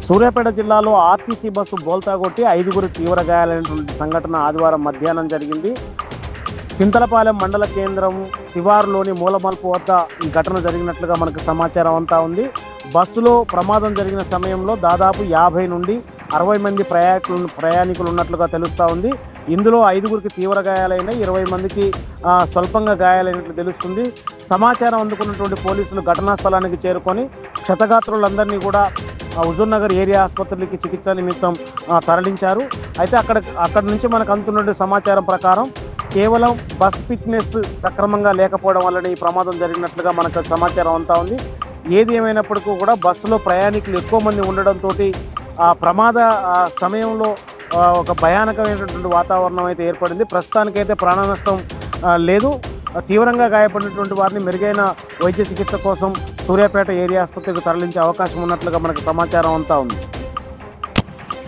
సూర్యాపేట జిల్లాలో RTC bus బోల్తా కొట్టి 5గురు తీవ్ర గాయాలైనటువంటి సంఘటన ఆదివారం మధ్యాహ్నం జరిగింది. చింతలపాలెం మండల కేంద్రం శివారులోని మూలమల్పు వద్ద ఈ ఘటన జరిగినట్లుగా మనకు సమాచారం అంతా ఉంది. బస్సులో ప్రమాదం జరిగిన సమయంలో దాదాపు 50 నుండి 60 మంది ప్రయాణికులు ఉన్నట్లుగా తెలుస్తూ ఉంది. ఇందులో 5గురికి తీవ్ర గాయాలైన 20 మందికి స్వల్పంగా గాయాలైనట్లు తెలుస్తుంది. సమాచారం అందుకున్నటువంటి పోలీసులు ఘటనా స్థలానికి చేరుకొని క్షతగాత్రులందరినీ కూడా హుజూర్నగర్ ఏరియా ఆసుపత్రికి చికిత్స నిమిత్తం తరలించారు. అయితే అక్కడ నుంచి మనకు అందుతున్న సమాచారం ప్రకారం కేవలం బస్ ఫిట్నెస్ సక్రమంగా లేకపోవడం వల్లనే ఈ ప్రమాదం జరిగినట్లుగా మనకు సమాచారం అంతా ఉంది. ఏది ఏమైనప్పటికీ కూడా బస్సులో ప్రయాణికులు ఎక్కువ మంది ఉండడంతో ప్రమాద సమయంలో ఒక భయానకమైనటువంటి వాతావరణం అయితే ఏర్పడింది. ప్రస్తుతానికైతే ప్రాణ నష్టం లేదు. తీవ్రంగా గాయపడినటువంటి వారిని మెరుగైన వైద్య చికిత్స కోసం సూర్యాపేట ఏరియా ఆసుపత్రికి తరలించే అవకాశం ఉన్నట్లుగా మనకు సమాచారం అంతా ఉంది.